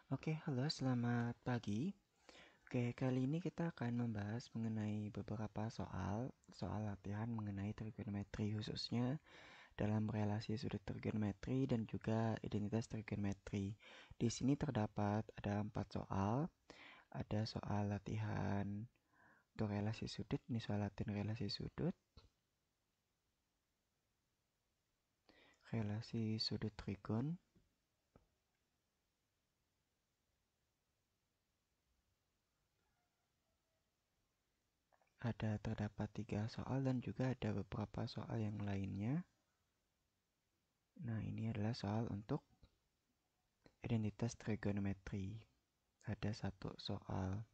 Oke, halo, selamat pagi. Oke, kali ini kita akan membahas mengenai beberapa soal latihan mengenai trigonometri, khususnya dalam relasi sudut trigonometri dan juga identitas trigonometri. Di sini terdapat ada 4 soal. Ada soal latihan untuk relasi sudut, ini soal latihan relasi sudut, relasi sudut trigon. Terdapat 3 soal dan juga ada beberapa soal yang lainnya. Nah, ini adalah soal untuk identitas trigonometri. Ada satu soal.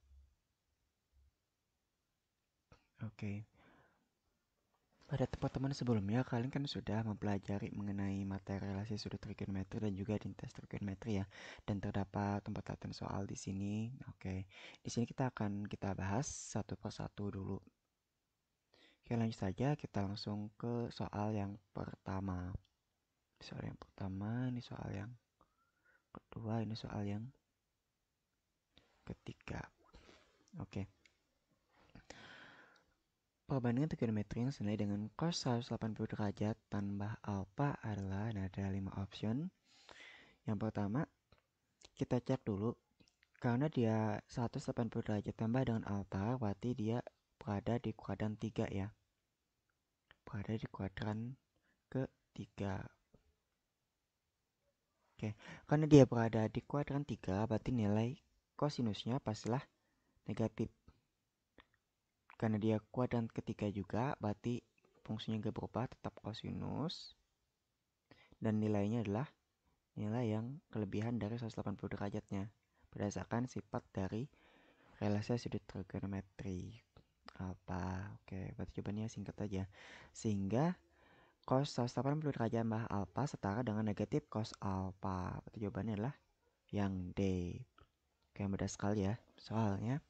Oke. Pada pertemuan sebelumnya, kalian kan sudah mempelajari mengenai materi relasi sudut trigonometri dan juga identitas trigonometri ya. Dan terdapat tempat latihan soal di sini. Oke. Di sini kita bahas satu persatu dulu. Oke, lanjut saja, kita langsung ke soal yang pertama. Soal yang pertama, ini soal yang kedua, ini soal yang ketiga. Oke. Perbandingan trigonometri yang senilai dengan cos 180 derajat tambah alpha adalah, ada 5 option. Yang pertama, kita cek dulu. Karena dia 180 derajat tambah dengan alpha, berarti dia berada di kuadran 3 ya. Berada di kuadran ketiga. Oke, karena dia berada di kuadran 3, berarti nilai kosinusnya pastilah negatif. Karena dia kuadran ketiga juga, berarti fungsinya gak berubah, tetap kosinus. Dan nilainya adalah nilai yang kelebihan dari 180 derajatnya berdasarkan sifat dari relasi sudut trigonometri alpha. Oke, berarti jawabannya singkat aja. Sehingga cos 180 derajat tambah alpha setara dengan negatif cos alpha. Berarti jawabannya adalah yang D. Oke, mudah sekali ya soalnya.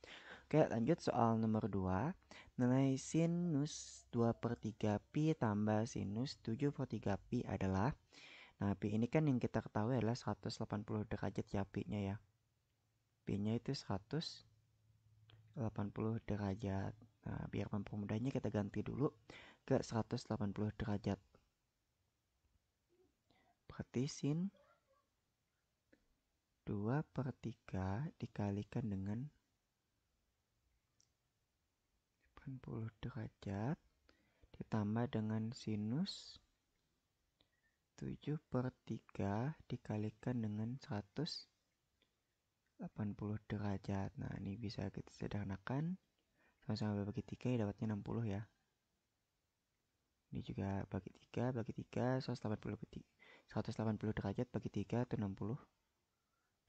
Oke, lanjut soal nomor 2. Nilai sinus 2/3 pi tambah sinus 7/3 pi adalah. Nah, pi ini kan yang kita ketahui adalah 180 derajat ya pi-nya ya. Pi-nya itu 180 derajat. Nah, biar mempermudahnya kita ganti dulu ke 180 derajat. Berarti sin 2/3 dikalikan dengan 80 derajat ditambah dengan sinus 7/3 dikalikan dengan 180 derajat. Nah, ini bisa kita sederhanakan. Sama-sama bagi 3 ya, dapatnya 60 ya. Ini juga bagi 3, 180 derajat bagi 3 itu 60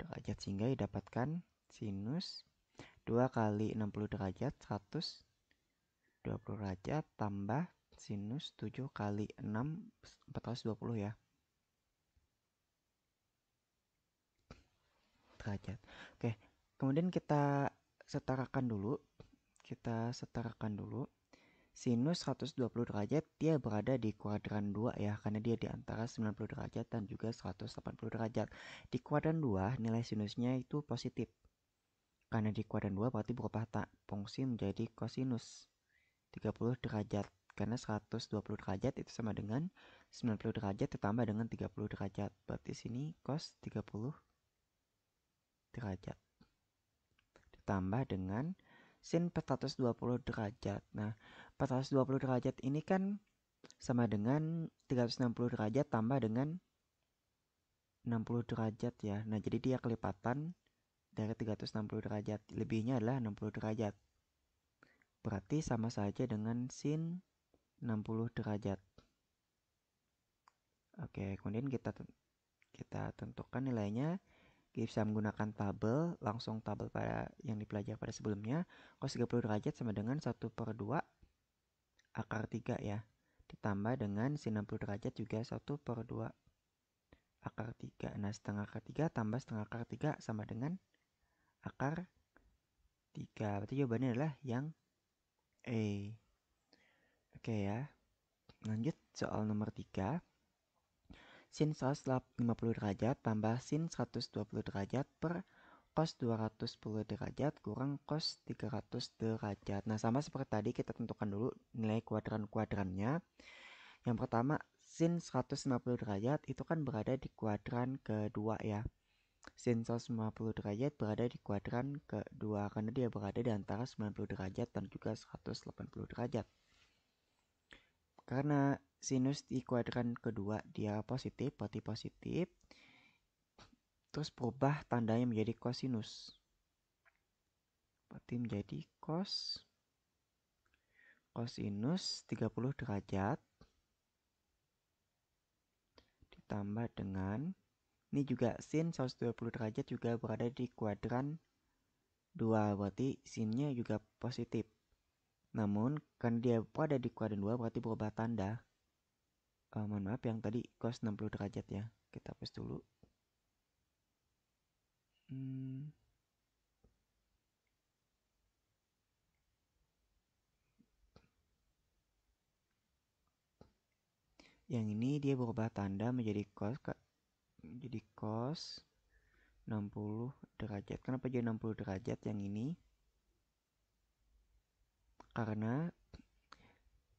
derajat. Sehingga didapatkan sinus 2 kali 60 derajat 120 derajat tambah sinus 7 kali 6 420 ya derajat. Oke, kemudian kita setarakan dulu. Sinus 120 derajat dia berada di kuadran 2 ya, karena dia di antara 90 derajat dan juga 180 derajat. Di kuadran 2 nilai sinusnya itu positif. Karena di kuadran 2 berarti berubah fungsi menjadi kosinus 30 derajat. Karena 120 derajat itu sama dengan 90 derajat ditambah dengan 30 derajat. Berarti sini cos 30 derajat ditambah dengan sin 420 derajat. Nah, 420 derajat ini kan sama dengan 360 derajat tambah dengan 60 derajat ya. Nah, jadi dia kelipatan dari 360 derajat. Lebihnya adalah 60 derajat. Berarti sama saja dengan sin 60 derajat. Oke, kemudian kita tentukan nilainya. Kita bisa menggunakan tabel, langsung tabel pada yang dipelajari pada sebelumnya. Cos 30 derajat sama dengan 1/2 akar 3 ya. Ditambah dengan sin 60 derajat juga 1/2 akar 3. Nah, setengah akar 3 tambah setengah akar 3 sama dengan akar 3. Berarti jawabannya adalah yang E. Oke ya. Lanjut soal nomor 3. Sin 150 derajat tambah sin 120 derajat per cos 210 derajat kurang cos 300 derajat. Nah, sama seperti tadi kita tentukan dulu nilai kuadran-kuadrannya. Yang pertama, sin 150 derajat itu kan berada di kuadran kedua ya. Sin 150 derajat berada di kuadran kedua karena dia berada di antara 90 derajat dan juga 180 derajat. Karena sinus di kuadran kedua dia positif, berarti positif. Terus berubah tandanya menjadi kosinus. Berarti menjadi kosinus 30 derajat ditambah dengan ini juga sin 120 derajat juga berada di kuadran 2, berarti sinnya juga positif. Namun kan dia berada di kuadran 2 berarti berubah tanda. Mohon maaf yang tadi cos 60 derajat ya. Kita hapus dulu. Yang ini dia berubah tanda menjadi cos 60 derajat. Kenapa jadi 60 derajat yang ini? Karena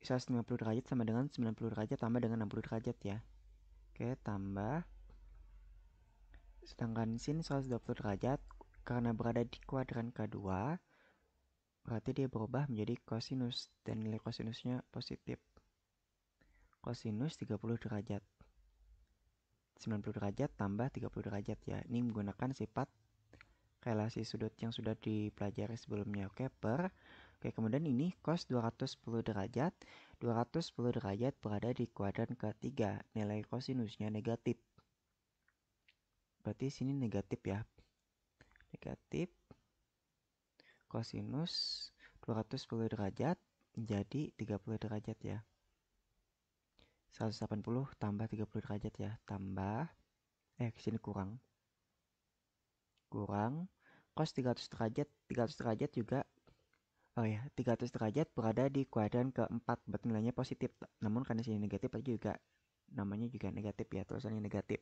150 derajat sama dengan 90 derajat tambah dengan 60 derajat ya. Oke, tambah. Sedangkan sin 120 derajat karena berada di kuadran kedua, berarti dia berubah menjadi kosinus dan nilai kosinusnya positif. Kosinus 30 derajat. 90 derajat tambah 30 derajat ya. Ini menggunakan sifat relasi sudut yang sudah dipelajari sebelumnya. Oke, kemudian ini cos 210 derajat. 210 derajat berada di kuadran ketiga. Nilai kosinusnya negatif. Berarti sini negatif ya. Negatif kosinus 210 derajat jadi 30 derajat ya. 180 tambah 30 derajat ya. Tambah kesini kurang cos 300 derajat. 300 derajat juga 300 derajat berada di kuadran keempat, berarti nilainya positif. Namun karena sini negatif juga namanya juga negatif ya, tulisannya negatif.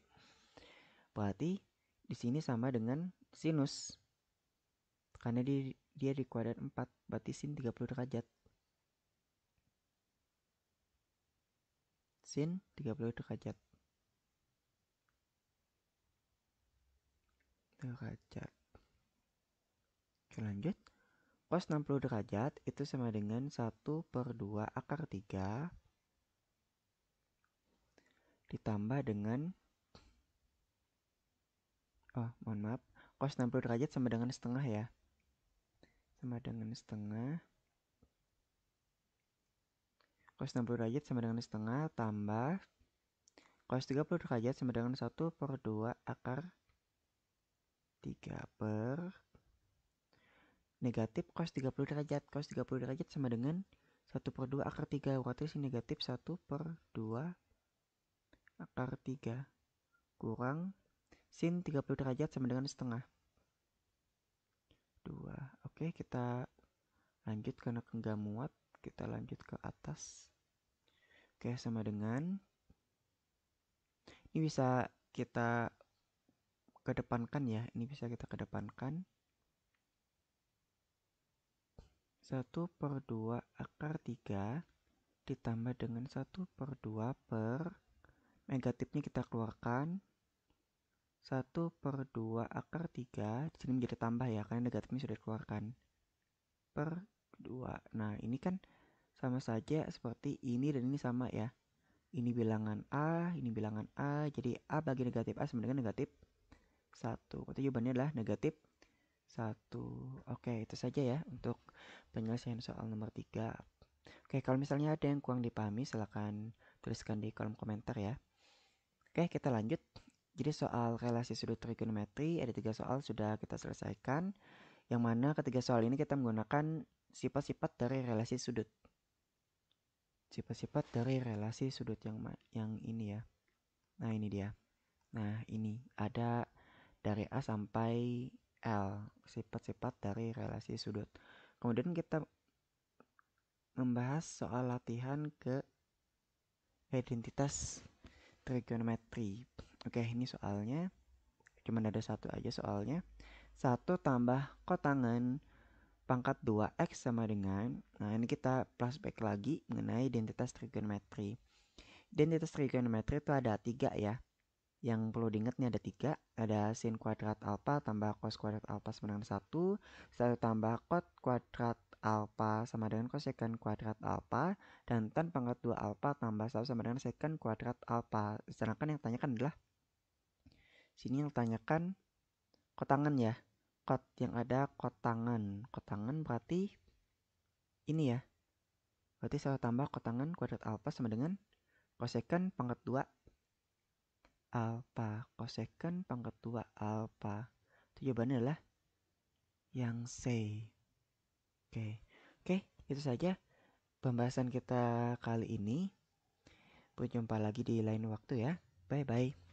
Berarti di sini sama dengan sinus. Karena dia di kuadran 4, berarti sin 30 derajat. Sin 30 derajat. Oke, lanjut. Cos 60 derajat itu sama dengan 1/2 akar 3 ditambah dengan mohon maaf, cos 60 derajat sama dengan setengah ya. Sama dengan setengah. Cos 60 derajat sama dengan setengah tambah cos 30 derajat sama dengan 1/2 akar 3 per negatif cos 30 derajat. Cos 30 derajat sama dengan 1/2 akar 3. Berarti sini negatif 1/2 akar 3 kurang sin 30 derajat sama dengan setengah 2. Oke, kita lanjut karena nggak muat. Kita lanjut ke atas. Oke, sama dengan ini bisa kita kedepankan ya. Ini bisa kita kedepankan 1/2 akar 3 ditambah dengan 1/2 per negatifnya kita keluarkan 1/2 akar 3 di sini menjadi tambah ya karena negatifnya sudah dikeluarkan per 2. Nah, ini kan sama saja seperti ini dan ini sama ya. Ini bilangan A, ini bilangan A. Jadi A bagi negatif A sama dengan negatif 1. Berarti jawabannya adalah negatif 1. Oke, itu saja ya untuk penyelesaian soal nomor 3. Oke, kalau misalnya ada yang kurang dipahami silahkan tuliskan di kolom komentar ya. Oke, kita lanjut. Jadi soal relasi sudut trigonometri ada 3 soal sudah kita selesaikan. Yang mana ketiga soal ini kita menggunakan sifat-sifat dari relasi sudut. Sifat-sifat dari relasi sudut yang ini ya. Nah, ini dia. Nah, ini ada dari A sampai L, sifat-sifat dari relasi sudut. Kemudian kita membahas soal latihan ke identitas trigonometri. Oke, ini soalnya cuma ada satu aja soalnya. 1 tambah kotangan pangkat 2x sama dengan, nah ini kita flashback lagi mengenai identitas trigonometri. Identitas trigonometri itu ada 3 ya. Yang perlu diingat nih ada 3, ada sin kuadrat alfa tambah cos kuadrat alfa sama dengan 1 tambah cot kuadrat alfa sama dengan kosekan kuadrat alfa, dan tan pangkat 2 alfa tambah 1 sama dengan secant kuadrat alfa. Sedangkan yang tanyakan adalah sini yang tanyakan kotangan ya. Kot yang ada kotangan. Kotangan berarti ini ya. Berarti saya tambah kotangan kuadrat alfa sama dengan kosekan pangkat 2 alfa. Kosekan pangkat 2 alfa. Itu jawabannya adalah yang C. Oke, itu saja pembahasan kita kali ini. Berjumpa lagi di lain waktu ya. Bye-bye.